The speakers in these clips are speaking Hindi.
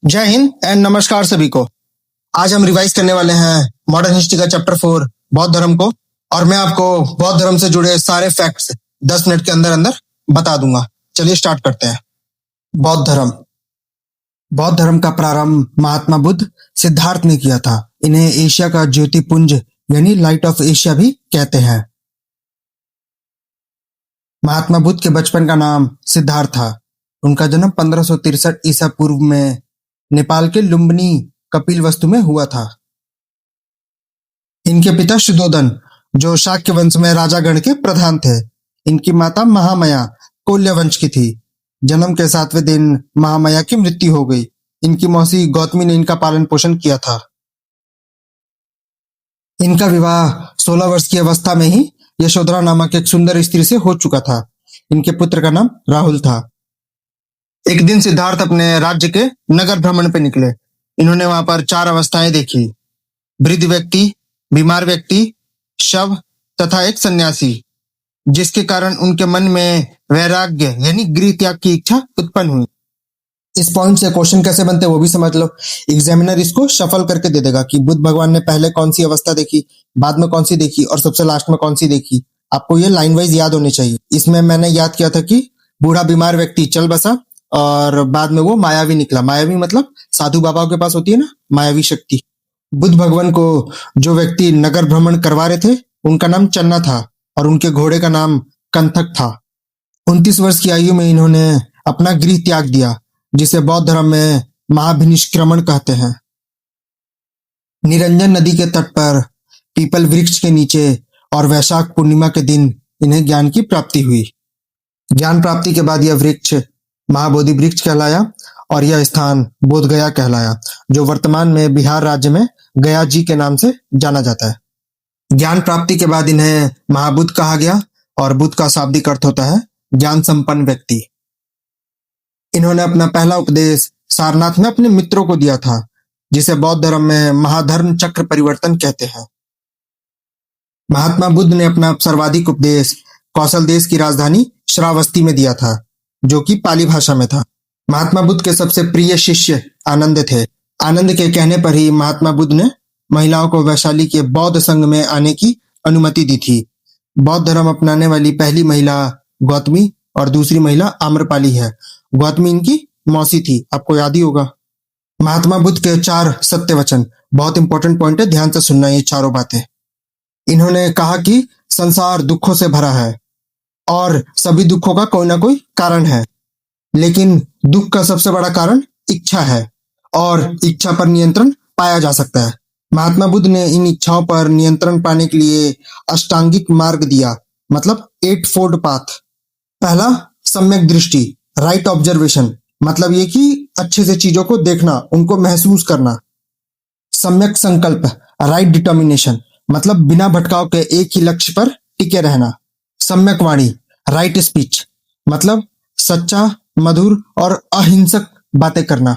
जय हिंद एंड नमस्कार सभी को। आज हम रिवाइज करने वाले हैं मॉडर्न हिस्ट्री का चैप्टर 4 बौद्ध धर्म को, और मैं आपको बौद्ध धर्म से जुड़े सारे फैक्ट्स 10 मिनट के अंदर अंदर बता दूंगा। चलिए स्टार्ट करते हैं। बौद्ध धर्म। बौद्ध धर्म का प्रारंभ महात्मा बुद्ध सिद्धार्थ ने किया था। इन्हें एशिया का ज्योतिपुंज यानी लाइट ऑफ एशिया भी कहते हैं। महात्मा बुद्ध के बचपन का नाम सिद्धार्थ था। उनका जन्म 1563 ईसा पूर्व में नेपाल के लुम्बिनी कपिलवस्तु में हुआ था। इनके पिता शुद्धोधन जो शाक्य वंश में राजागण के प्रधान थे। इनकी माता महामाया कोल्य वंश की थी। जन्म के 7वें दिन महामाया की मृत्यु हो गई। इनकी मौसी गौतमी ने इनका पालन पोषण किया था। इनका विवाह 16 वर्ष की अवस्था में ही यशोधरा नामक एक सुंदर स्त्री से हो चुका था। इनके पुत्र का नाम राहुल था। एक दिन सिद्धार्थ अपने राज्य के नगर भ्रमण पे निकले। इन्होंने वहां पर 4 अवस्थाएं देखी: वृद्ध व्यक्ति, बीमार व्यक्ति, शव तथा एक सन्यासी, जिसके कारण उनके मन में वैराग्य यानी गृह त्याग की इच्छा उत्पन्न हुई। इस पॉइंट से क्वेश्चन कैसे बनते हैं वो भी समझ लो। एग्जामिनर इसको शफल करके दे देगा कि बुद्ध भगवान ने पहले कौन सी अवस्था देखी, बाद में कौन सी देखी और सबसे लास्ट में कौन सी देखी। आपको ये लाइन वाइज याद होनी चाहिए। इसमें मैंने याद किया था कि बूढ़ा बीमार व्यक्ति चल बसा और बाद में वो मायावी निकला। मायावी मतलब साधु बाबाओं के पास होती है ना मायावी शक्ति। बुद्ध भगवान को जो व्यक्ति नगर भ्रमण करवा रहे थे उनका नाम चन्ना था और उनके घोड़े का नाम कंथक था। 29 वर्ष की आयु में इन्होंने अपना गृह त्याग दिया, जिसे बौद्ध धर्म में महाभिनिष्क्रमण कहते हैं। निरंजन नदी के तट पर पीपल वृक्ष के नीचे और वैशाख पूर्णिमा के दिन इन्हें ज्ञान की प्राप्ति हुई। ज्ञान प्राप्ति के बाद यह वृक्ष महाबोधि वृक्ष कहलाया और यह स्थान बोध गया कहलाया, जो वर्तमान में बिहार राज्य में गया जी के नाम से जाना जाता है। ज्ञान प्राप्ति के बाद इन्हें महाबुद्ध कहा गया और बुद्ध का शाब्दिक अर्थ होता है ज्ञान संपन्न व्यक्ति। इन्होंने अपना पहला उपदेश सारनाथ में अपने मित्रों को दिया था, जिसे बौद्ध धर्म में महाधर्म चक्र परिवर्तन कहते हैं। महात्मा बुद्ध ने अपना सर्वाधिक उपदेश कौशल देश की राजधानी श्रावस्ती में दिया था, जो कि पाली भाषा में था। महात्मा बुद्ध के सबसे प्रिय शिष्य आनंद थे। आनंद के कहने पर ही महात्मा बुद्ध ने महिलाओं को वैशाली के बौद्ध संघ में आने की अनुमति दी थी। बौद्ध धर्म अपनाने वाली पहली महिला गौतमी और दूसरी महिला आम्रपाली है। गौतमी इनकी मौसी थी, आपको याद ही होगा। महात्मा बुद्ध के 4 सत्य वचन बहुत इंपॉर्टेंट पॉइंट है, ध्यान से सुनना ये चारों बातें। इन्होंने कहा कि संसार दुखों से भरा है और सभी दुखों का कोई ना कोई कारण है, लेकिन दुख का सबसे बड़ा कारण इच्छा है और इच्छा पर नियंत्रण पाया जा सकता है। महात्मा बुद्ध ने इन इच्छाओं पर नियंत्रण पाने के लिए अष्टांगिक मार्ग दिया, मतलब 8 फोल्ड पाथ। पहला सम्यक दृष्टि, राइट ऑब्जर्वेशन, मतलब ये कि अच्छे से चीजों को देखना, उनको महसूस करना। सम्यक संकल्प, राइट डिटर्मिनेशन, मतलब बिना भटकाव के एक ही लक्ष्य पर टिके रहना। सम्यक वाणी, राइट स्पीच, मतलब सच्चा, मधुर और अहिंसक बातें करना।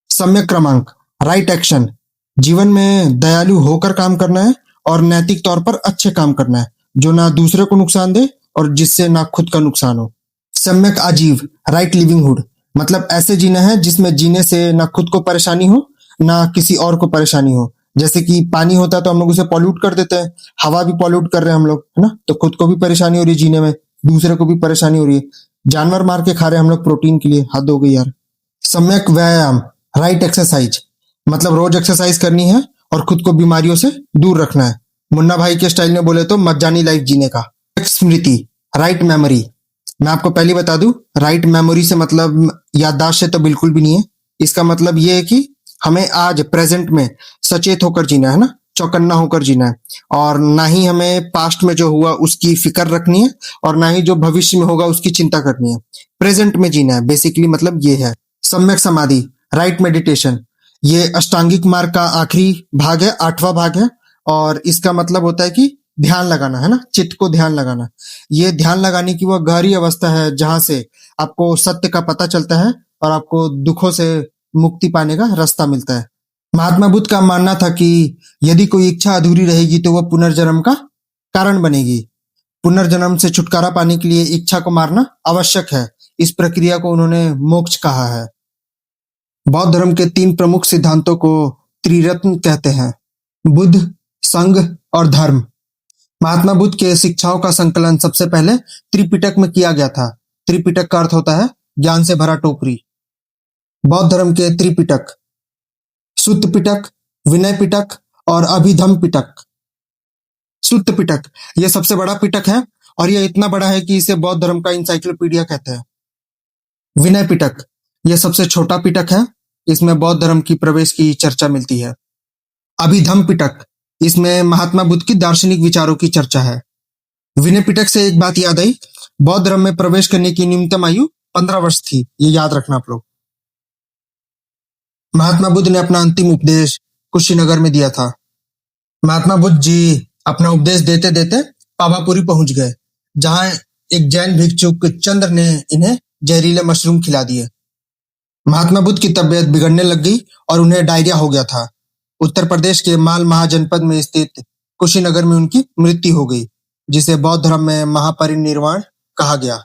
सम्यक क्रमांक, राइट एक्शन, जीवन में दयालु होकर काम करना है और नैतिक तौर पर अच्छे काम करना है, जो ना दूसरे को नुकसान दे और जिससे ना खुद का नुकसान हो। सम्यक आजीव, राइट लिविंगहुड, मतलब ऐसे जीना है जिसमें जीने से ना खुद को परेशानी हो ना किसी और को परेशानी हो। जैसे कि पानी होता है तो हम लोग उसे पॉल्यूट कर देते हैं, हवा भी पॉल्यूट कर रहे हैं हम लोग, है ना, तो खुद को भी परेशानी हो रही है जीने में, दूसरे को भी परेशानी हो रही है। जानवर मार के खा रहे हैं हम लोग प्रोटीन के लिए, हद हो गई यार। सम्यक व्यायाम, राइट एक्सरसाइज, मतलब रोज एक्सरसाइज करनी है और खुद को बीमारियों से दूर रखना है। मुन्ना भाई के स्टाइल में बोले तो मज्जानी लाइफ जीने का। स्मृति, राइट मेमोरी, मैं आपको पहले बता दूं, राइट मेमोरी से मतलब याददाश्त से तो बिल्कुल भी नहीं है। इसका मतलब ये है कि हमें आज प्रेजेंट में सचेत होकर जीना है ना, चौकन्ना होकर जीना है, और ना ही हमें पास्ट में जो हुआ उसकी फिक्र रखनी है और ना ही जो भविष्य में होगा उसकी चिंता करनी है। प्रेजेंट में जीना है बेसिकली, मतलब ये है। सम्यक समाधि, राइट मेडिटेशन, ये अष्टांगिक मार्ग का आखिरी भाग है, 8वां भाग है, और इसका मतलब होता है कि ध्यान लगाना, है ना, चित्त को ध्यान लगाना। ये ध्यान लगाने की वह गहरी अवस्था है जहां से आपको सत्य का पता चलता है और आपको दुखों से मुक्ति पाने का रास्ता मिलता है। महात्मा बुद्ध का मानना था कि यदि कोई इच्छा अधूरी रहेगी तो वह पुनर्जन्म का कारण बनेगी। पुनर्जन्म से छुटकारा पाने के लिए इच्छा को मारना आवश्यक है। इस प्रक्रिया को उन्होंने मोक्ष कहा है। बौद्ध धर्म के 3 प्रमुख सिद्धांतों को त्रिरत्न कहते हैं: बुद्ध, संघ और धर्म। महात्मा बुद्ध के शिक्षाओं का संकलन सबसे पहले त्रिपिटक में किया गया था। त्रिपिटक का अर्थ होता है ज्ञान से भरा टोकरी। बौद्ध धर्म के त्रिपिटक सुत्त पिटक, विनय पिटक और अभिधम्म पिटक। सुत्त पिटक यह सबसे बड़ा पिटक है और यह इतना बड़ा है कि इसे बौद्ध धर्म का इंसाइक्लोपीडिया कहते हैं। विनय पिटक यह सबसे छोटा पिटक है, इसमें बौद्ध धर्म की प्रवेश की चर्चा मिलती है। अभिधम्म पिटक इसमें महात्मा बुद्ध की दार्शनिक विचारों की चर्चा है। विनय पिटक से एक बात याद आई, बौद्ध धर्म में प्रवेश करने की न्यूनतम आयु 15 वर्ष थी, ये याद रखना आप लोग। महात्मा बुद्ध ने अपना अंतिम उपदेश कुशीनगर में दिया था। महात्मा बुद्ध जी अपना उपदेश देते देते पावापुरी पहुंच गए, जहां एक जैन भिक्षुक चंद्र ने इन्हें जहरीले मशरूम खिला दिए। महात्मा बुद्ध की तबीयत बिगड़ने लग गई और उन्हें डायरिया हो गया था। उत्तर प्रदेश के माल महाजनपद में स्थित कुशीनगर में उनकी मृत्यु हो गई, जिसे बौद्ध धर्म में महापरिनिर्वाण कहा गया।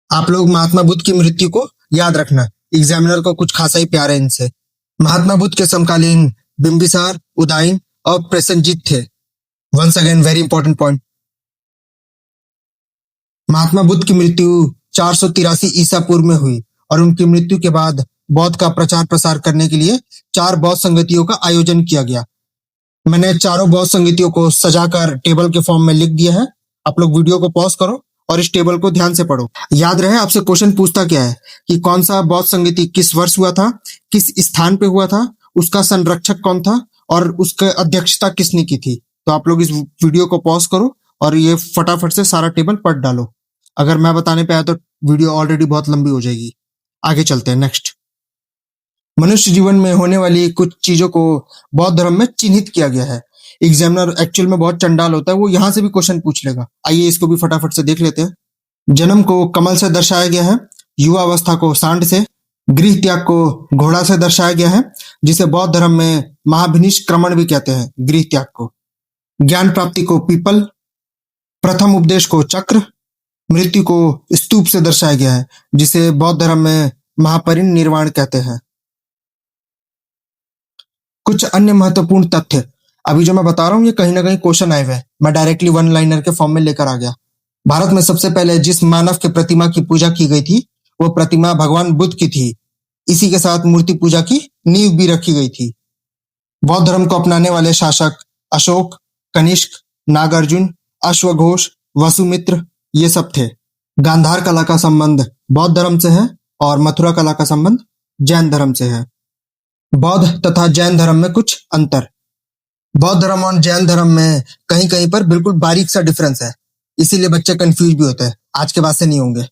आप लोग महात्मा बुद्ध की मृत्यु को याद रखना, एग्जामिनर को कुछ खासा ही प्यार है इनसे। महात्मा बुद्ध के समकालीन बिंबिसार, उदयन और प्रसेनजीत थे। Once again very important point. Mahatma Buddha की मृत्यु 483 ईसा पूर्व में हुई और उनकी मृत्यु के बाद बौद्ध का प्रचार प्रसार करने के लिए 4 बौद्ध संगतियों का आयोजन किया गया। मैंने चारों बौद्ध संगतियों को सजाकर टेबल के फॉर्म में लिख दिया है। आप लोग वीडियो को पॉज करो और इस टेबल को ध्यान से पढ़ो। याद रहे, आपसे क्वेश्चन पूछता क्या है कि कौन सा बौद्ध संगति किस वर्ष हुआ था, किस स्थान पे हुआ था, उसका संरक्षक कौन था और उसकी अध्यक्षता किसने की थी। तो आप लोग इस वीडियो को पॉज करो और ये फटाफट से सारा टेबल पढ़ डालो। अगर मैं बताने पे आया तो वीडियो ऑलरेडी बहुत लंबी हो जाएगी। आगे चलते हैं। नेक्स्ट, मनुष्य जीवन में होने वाली कुछ चीजों को बौद्ध धर्म में चिन्हित किया गया है। एग्जामिनर एक्चुअल में बहुत चंडाल होता है, वो यहां से भी क्वेश्चन पूछ लेगा। आइए इसको भी फटाफट से देख लेते हैं। जन्म को कमल से दर्शाया गया है, युवा अवस्था को सांड से, गृह त्याग को घोड़ा से दर्शाया गया है, जिसे बौद्ध धर्म में महाभिनिष्क्रमण भी कहते हैं। गृह त्याग को, ज्ञान प्राप्ति को पीपल, प्रथम उपदेश को चक्र, मृत्यु को स्तूप से दर्शाया गया है, जिसे बौद्ध धर्म में महापरिनिर्वाण कहते हैं। कुछ अन्य महत्वपूर्ण तथ्य, अभी जो मैं बता रहा हूं ये कहीं ना कहीं क्वेश्चन आए हुए हैं, मैं डायरेक्टली वन लाइनर के फॉर्म में लेकर आ गया। भारत में सबसे पहले जिस मानव के प्रतिमा की पूजा की गई थी वो प्रतिमा भगवान बुद्ध की थी। इसी के साथ मूर्ति पूजा की नींव भी रखी गई थी। बौद्ध धर्म को अपनाने वाले शासक अशोक, कनिष्क, नागार्जुन, अश्वघोष, वसुमित्र ये सब थे। गांधार कला का संबंध बौद्ध धर्म से है और मथुरा कला का संबंध जैन धर्म से है। बौद्ध तथा जैन धर्म में कुछ अंतर, बौद्ध धर्म और जैन धर्म में कहीं कहीं पर बिल्कुल बारीक सा डिफरेंस है, इसीलिए बच्चे कंफ्यूज भी होते हैं। आज के बाद से नहीं होंगे।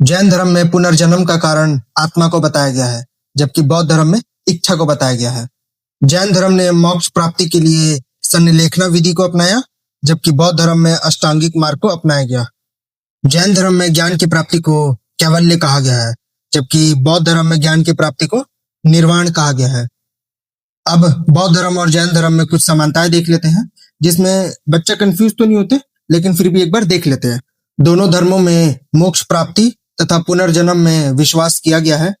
जैन धर्म में पुनर्जन्म का कारण आत्मा को बताया गया है, जबकि बौद्ध धर्म में इच्छा को बताया गया है। जैन धर्म ने मोक्ष प्राप्ति के लिए संलेखना विधि को अपनाया, जबकि बौद्ध धर्म में अष्टांगिक मार्ग को अपनाया गया। जैन धर्म में ज्ञान की प्राप्ति को कैवल्य कहा गया है, जबकि बौद्ध धर्म में ज्ञान की प्राप्ति को निर्वाण कहा गया है। अब बौद्ध धर्म और जैन धर्म में कुछ समानताएं देख लेते हैं, जिसमें बच्चे कंफ्यूज तो नहीं होते, लेकिन फिर भी एक बार देख लेते हैं। दोनों धर्मों में मोक्ष प्राप्ति तथा पुनर्जन्म में विश्वास किया गया है।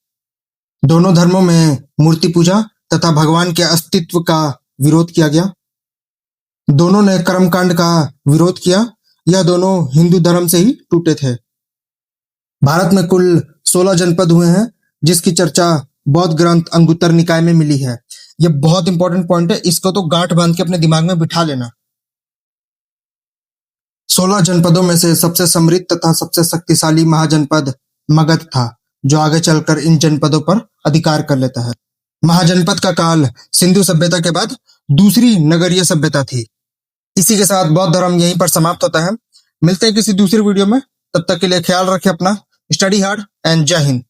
दोनों धर्मों में मूर्ति पूजा तथा भगवान के अस्तित्व का विरोध किया गया। दोनों ने कर्मकांड का विरोध किया। यह दोनों हिंदू धर्म से ही टूटे थे। भारत में कुल 16 जनपद हुए हैं, जिसकी चर्चा बौद्ध ग्रंथ अंगुत्तर निकाय में मिली है। यह बहुत इंपॉर्टेंट पॉइंट है, इसको तो गांठ बांध के अपने दिमाग में बिठा लेना। 16 जनपदों में से सबसे समृद्ध तथा सबसे शक्तिशाली महाजनपद मगध था, जो आगे चलकर इन जनपदों पर अधिकार कर लेता है। महाजनपद का काल सिंधु सभ्यता के बाद दूसरी नगरीय सभ्यता थी। इसी के साथ बौद्ध धर्म यहीं पर समाप्त होता है। मिलते हैं किसी दूसरे वीडियो में, तब तक के लिए ख्याल रखें अपना। स्टडी हार्ड एंड जय हिंद।